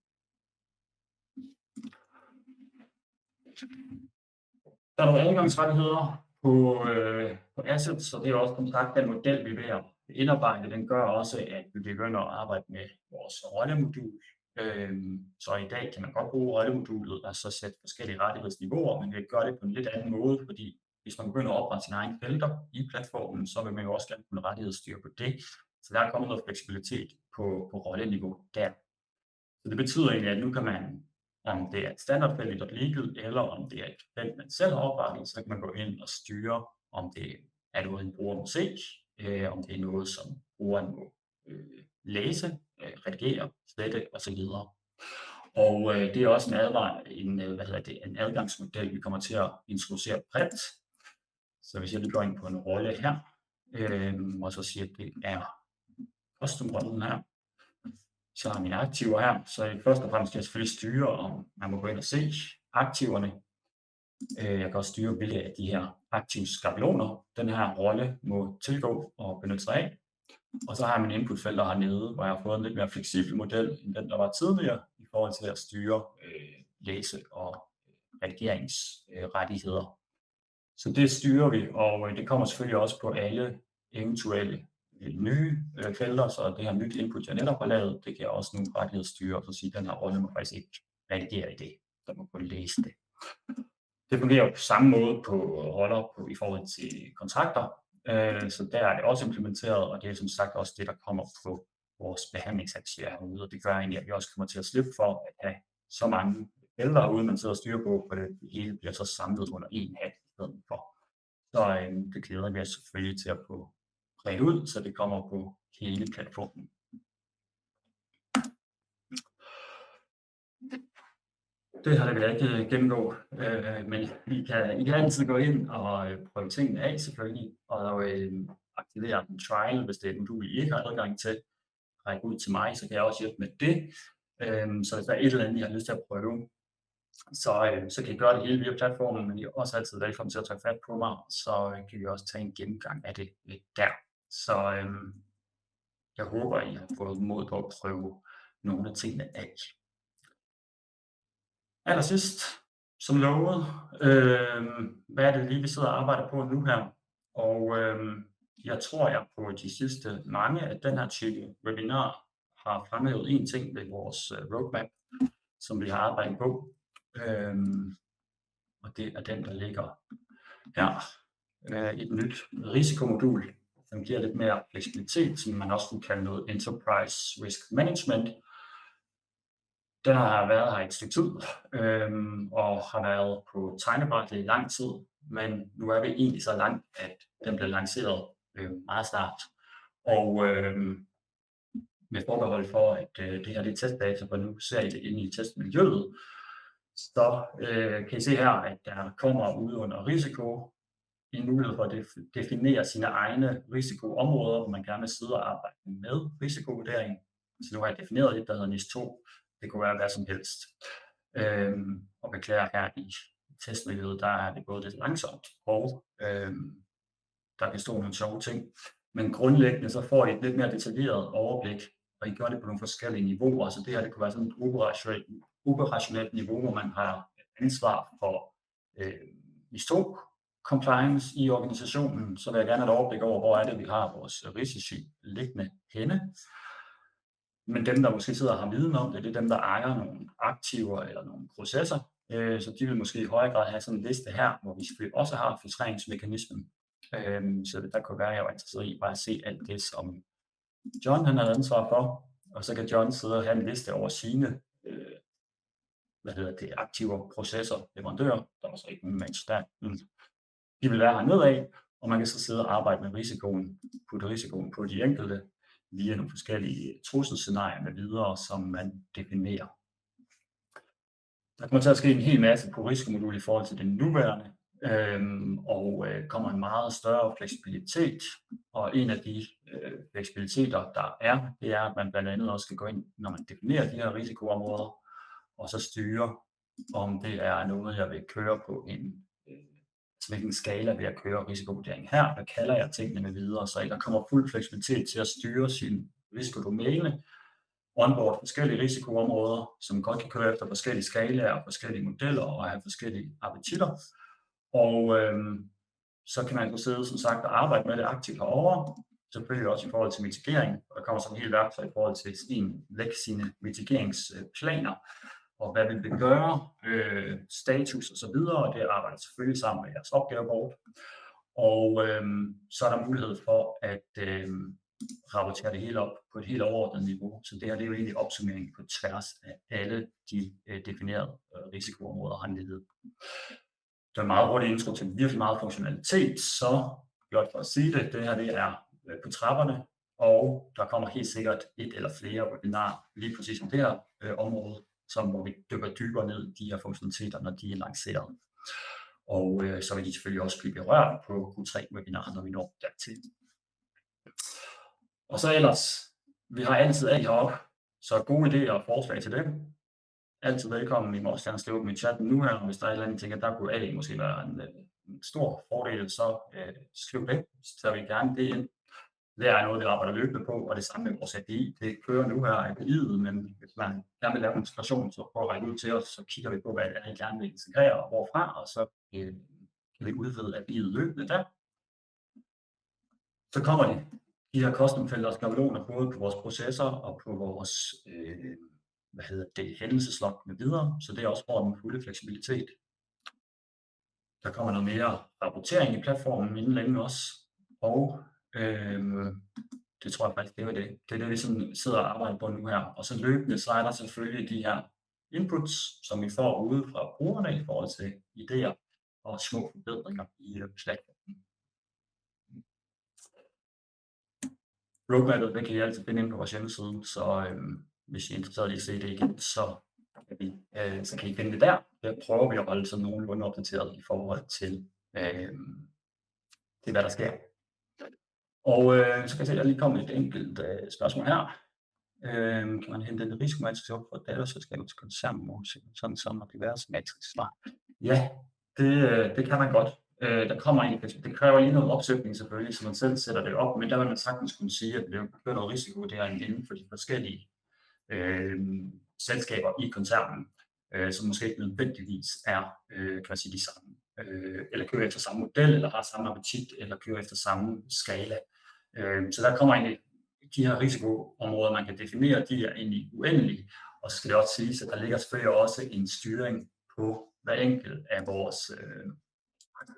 Der er nogle adgangsrettigheder på assets, så det er også som sagt den model, vi er ved at indarbejde. Den gør også, at vi begynder at arbejde med vores rollemodul. Så i dag kan man godt bruge rollemodulet og så sætte forskellige rettighedsniveauer, men vi gør det på en lidt anden måde, fordi hvis man begynder at oprette sine egne felter i platformen, så vil man jo også gerne kunne rettighedsstyre på det. Så der er kommet noget fleksibilitet på rolleniveau der. Så det betyder egentlig, at nu kan man, om det er et standardfelt i .legal, eller om det er et felt, man selv har oprettet, så kan man gå ind og styre, om det er noget, en bruger må se, om det er noget, som brugeren må læse, redigere, slette osv. Og det er også en adgangsmodel, vi kommer til at introducere bredt. Så hvis jeg lige går ind på en rolle her, og så siger, at det er custom-rollen her, så har jeg mine aktiver her. Så først og fremmest skal jeg selvfølgelig styre, om man må gå ind og se aktiverne. Jeg kan også styre, hvilke af de her aktive skabeloner den her rolle må tilgå og benytte sig af. Og så har jeg mine inputfelter hernede, hvor jeg har fået en lidt mere fleksibel model, end den, der var tidligere, i forhold til at styre læse- og redigeringsrettigheder. Så det styrer vi, og det kommer selvfølgelig også på alle eventuelle nye felter, så det her nyt input, jeg netop har lavet, det kan jeg også nu rettighedsstyre, og så sige, at den her rolle må faktisk ikke redigere i det, der må kun læse det. Det fungerer på samme måde på roller i forhold til kontrakter, så der er det også implementeret, og det er som sagt også det, der kommer på vores behandlingsaktierer herude, og det gør egentlig, at vi også kommer til at slippe for at have så mange felter herude, man sidder og styrer på, for det hele bliver så samlet under en hat i stedet for. Så det glæder vi os selvfølgelig til at få bredt ud, så det kommer på hele platformen. Det har jeg ikke gennemgå, men I kan altid gå ind og prøve tingene af selvfølgelig, og aktivere en trial, hvis det er et modul, I ikke har adgang til. Række ud til mig, så kan jeg også hjælpe med det. Så hvis der er et eller andet, I har lyst til at prøve, så kan I gøre det hele via platformen, men I er også altid velkommen til at tage fat på mig, så kan vi også tage en gennemgang af det der. Så jeg håber, I har fået mod på at prøve nogle af tingene af. Allersidst, som lovet, hvad er det lige, vi sidder og arbejder på nu her? Og jeg tror, jeg på de sidste mange af den her type webinar har fremhævet en ting ved vores roadmap, som vi har arbejdet på. Og det er den, der ligger her. Et nyt risikomodul, som giver lidt mere fleksibilitet, som man også kunne kalde noget Enterprise Risk Management. Den har været her et stykke tid, og har været på tegnebrættet i lang tid, men nu er vi egentlig så langt, at den bliver lanceret meget snart. Og med forbehold for, at det her er testdata, for nu ser I det inde i testmiljøet, så kan I se her, at der kommer ude under risiko en mulighed for at definere sine egne risikoområder, hvor man gerne vil sidde og arbejde med risikovurdering. Så nu har jeg defineret et, der hedder NIS 2. Det kunne være hvad som helst. Og beklager her i testmiljøet, der er det både lidt langsomt, og der kan stå nogle sjove ting. Men grundlæggende så får I et lidt mere detaljeret overblik, og I gør det på nogle forskellige niveauer. Så det her det kunne være sådan et operationelt niveau, hvor man har ansvar for NIS 2 compliance i organisationen. Så vil jeg gerne have et overblik over, hvor er det, vi har vores risici liggende henne. Men dem, der måske sidder og har viden om det, det er dem, der ejer nogle aktiver eller nogle processer. Så de vil måske i højere grad have sådan en liste her, hvor vi selvfølgelig også har filtreringsmekanismen. Så der kunne være, at jeg var interesseret i bare at se alt det, som John han havde ansvar for. Og så kan John sidde og have en liste over sine aktiver, processer, leverandører. Der er så ikke nogen match der. De vil være her nedad, og man kan så sidde og arbejde med risikoen, putte risikoen på de enkelte, via nogle forskellige trusselscenarier med videre, som man definerer. Der kommer til at ske en hel masse på risikomodul i forhold til det nuværende, og kommer en meget større fleksibilitet. Og en af de fleksibiliteter, der er, det er, at man blandt andet også skal gå ind, når man definerer de her risikoområder, og så styre, om det er noget, jeg vil køre på hvilken skala vil jeg køre risikovurdering her, hvad kalder jeg tingene med videre, så der kommer fuld fleksibilitet til at styre sin risikodomæne, onboard forskellige risikoområder, som godt kan køre efter forskellige skalaer og forskellige modeller og have forskellige appetitter. Og så kan man gå sidde, som sagt, og arbejde med det aktivt herovre, selvfølgelig også i forhold til mitigering, og der kommer sådan en hel værktøj i forhold til lægge sine mitigeringsplaner, og hvad vil vi gøre, status og så videre, og det arbejder selvfølgelig sammen med jeres opgavebord. Og så er der mulighed for at rapportere det hele op på et helt overordnet niveau. Så det her det er jo egentlig opsummering på tværs af alle de definerede risikoområder hernede. Det er en meget hurtig intro til virkelig meget funktionalitet, så blot for at sige det, det her det er på trapperne, og der kommer helt sikkert et eller flere webinarer lige præcis om det her område, hvor vi dykker dybere ned i de her funktionaliteter, når de er lanceret. Og så vil de selvfølgelig også blive berørt på Q3-webinaret, når vi når dertil. Og så ellers, vi har altid A heroppe, så gode idéer og forslag til det. Altid velkommen. I må også gerne skrive dem i chatten nu her, hvis der er et eller andet, tænker, der kunne A måske være en stor fordel, så skriv det, så tager vi gerne det ind. Det er noget, vi arbejder løbende på, og det samme med vores API. Det kører nu her API'et, men hvis man gerne vil lave en integration, så prøv at række ud til os, så kigger vi på, hvad det er, I gerne vil integrere og hvorfra, og så kan vi udvide API'et løbende der. Så kommer de her custom-felter og skabeloner både på vores processer og på vores hændelseslog med videre, så det er også for den fulde fleksibilitet. Der kommer noget mere rapportering i platformen inden længe også, og det tror jeg faktisk, det er det. Det er det, vi sådan sidder og arbejder på nu her. Og så løbende, så er der selvfølgelig de her inputs, som vi får ude fra brugerne i forhold til idéer og små forbedringer i platformen. Roadmap'et, det kan I altid finde inde på vores hjemmeside, så hvis I er interesseret i at se det igen, så kan I finde det der. Der prøver vi at holde sådan nogenlunde opdateret i forhold til, hvad der sker. Og så kan jeg se, at der lige kommer et enkelt spørgsmål her. Kan man hente en risikomatrix op fra dataselskaber til koncernmålsætning, sådan som at diverse matrix svar? Ja, det kan man godt. Der kommer egentlig, det kræver lige noget opsætning selvfølgelig, så man selv sætter det op, men der vil man sagtens kunne sige, at det kører noget risikovurdering inden for de forskellige selskaber i koncernen, som måske ikke nødvendigvis er kan man sige, de samme, eller kører efter samme model, eller har samme appetit, eller kører efter samme skala. Så der kommer egentlig de her risikoområder, man kan definere, de er egentlig uendelige, og så skal det også siges, at der ligger selvfølgelig også en styring på hver enkelt af vores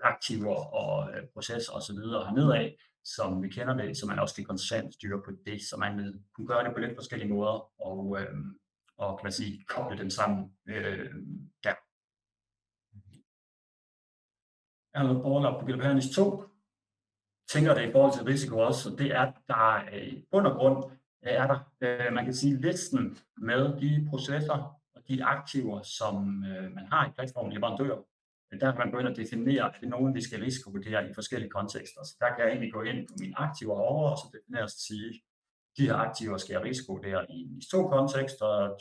aktiver og processer osv. hernede af, som vi kender det, så man også kan konstant styre på det, så man vil kunne gøre det på lidt forskellige måder, og kan man sige, koble dem sammen der. Jeg har noget overlap på GDPR NIS 2. Tænker det i forhold til risiko også, og det er, der i bund og grund er der, man kan sige, listen med de processer og de aktiver, som man har i platformen leverandør. Der kan man gå ind og definere, at det er nogen, vi skal risikovurdere i forskellige kontekster. Så der kan jeg egentlig gå ind på mine aktiver over, og så definere og sige, de her aktiver skal jeg risikovurdere i NIS 2-kontekst, og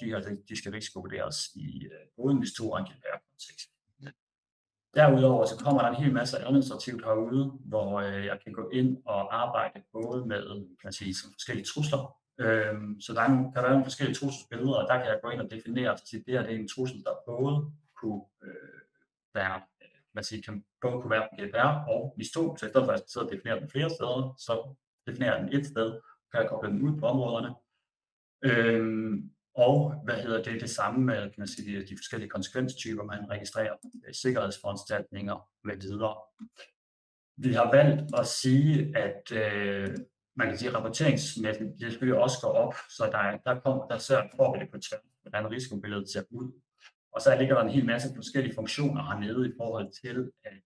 de skal risikovurderes i både NIS 2 og en GDPR-kontekst. Derudover så kommer der en hel masse administrativt herude, hvor jeg kan gå ind og arbejde både med kan man sige, forskellige trusler. Så der kan være nogle forskellige trusselsbilleder, og der kan jeg gå ind og definere, at det her det er en trussel, der både kunne være, kan både kunne være GDPR og NIS 2, så i stedet for at jeg sidder og definerer den flere steder, så definerer jeg den et sted, kan jeg koble den ud på områderne. Og det samme med kan man sige, de forskellige konsekvenstyper, man registrerer, sikkerhedsforanstaltninger med videre. Vi har valgt at sige, at man kan sige, rapporteringsmæssigt, det selvfølgelig også går op, så der får vi det på tværs, hvordan risikobilledet ser ud. Og så ligger der en hel masse forskellige funktioner hernede i forhold til, at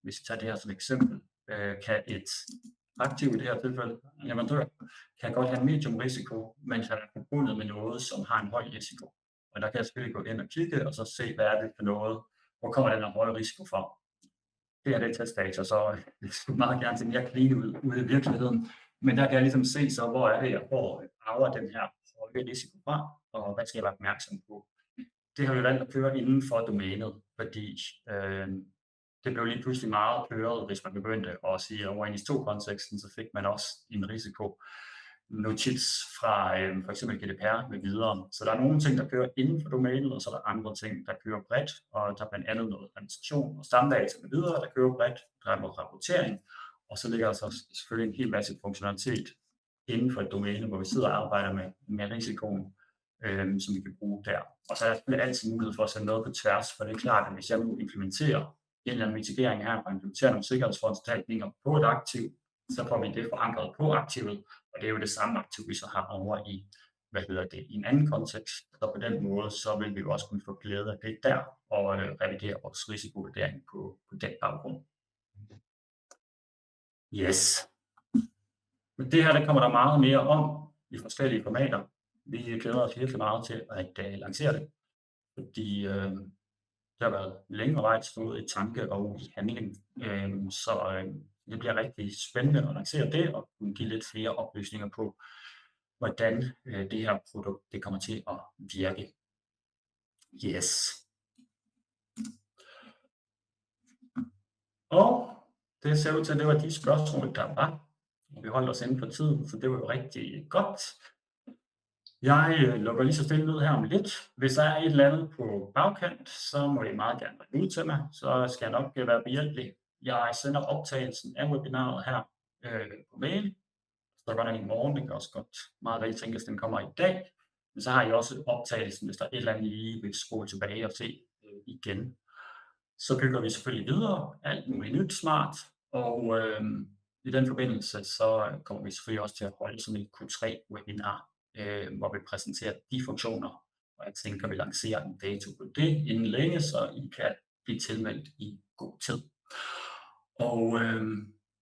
hvis vi tager det her som eksempel, kan et aktiv i det her tilfælde, en leverandør, kan godt have medium risiko, men kan være forbundet med noget, som har en høj risiko. Og der kan jeg selvfølgelig gå ind og kigge, og så se, hvad er det for noget, hvor kommer den her høje risiko fra. Det er det testdata, så det skulle meget gerne se mere clean ud i virkeligheden. Men der kan jeg ligesom se, så hvor er det, jeg får arver den her høje risiko fra, og hvad skal jeg være opmærksom på. Det har vi valgt at køre inden for domænet, fordi det blev lige pludselig meget køret, hvis man begyndte at sige, at over i NIS 2-konteksten, så fik man også en risiko notits fra for eksempel GDPR med videre. Så der er nogle ting, der kører inden for domænet, og så er der andre ting, der kører bredt, og der er blandt andet noget administration og stamdata med videre, der kører bredt, der er noget rapportering, og så ligger der så selvfølgelig en hel masse funktionalitet inden for et domæne, hvor vi sidder og arbejder med risikoen, som vi kan bruge der. Og så er der selvfølgelig altid mulighed for at sende noget på tværs, for det er klart, at hvis jeg nu implementerer en eller anden mitigering her, og implementerer nogle sikkerhedsforanstaltninger på et aktiv, så får vi det forankret på aktivet, og det er jo det samme aktiv, vi så har over i, i en anden kontekst. Så på den måde, så vil vi jo også kunne få glæde af det der, og revidere vores risikovurdering på den baggrund. Yes. Men det her, det kommer der meget mere om i forskellige formater. Vi glæder os virkelig meget til at lancere det, fordi det har været længerevarende stået i tanke og i handling. Så det bliver rigtig spændende at lancere det og kunne give lidt flere oplysninger på, hvordan det her produkt det kommer til at virke. Yes. Og det ser ud til, at det var de spørgsmål, der var. Vi holdt os inden for tiden, så det var jo rigtig godt. Jeg lukker lige så stille ned her om lidt. Hvis der er et eller andet på bagkant, så må I meget gerne ringe ud til mig, så skal jeg nok være behjælpelig. Jeg sender optagelsen af webinaret her på mail. Så godt nok i morgen, det kan også godt meget vel tænkes, at den kommer i dag. Men så har I også optagelsen, hvis der er et eller andet, I lige vil spole tilbage og se igen. Så bygger vi selvfølgelig videre, alt muligt nyt smart, og i den forbindelse, så kommer vi selvfølgelig også til at holde sådan et Q3-webinar, hvor vi præsenterer de funktioner, og jeg tænker, vi lancerer en dato på det inden længe, så I kan blive tilmeldt i god tid. Og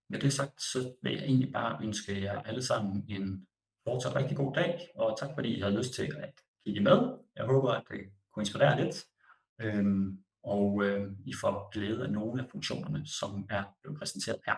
med det sagt, så vil jeg egentlig bare ønske jer alle sammen en fortsat rigtig god dag, og tak fordi I havde lyst til at kigge med. Jeg håber, at det kunne inspirere lidt, og I får glæde af nogle af funktionerne, som er blevet præsenteret her.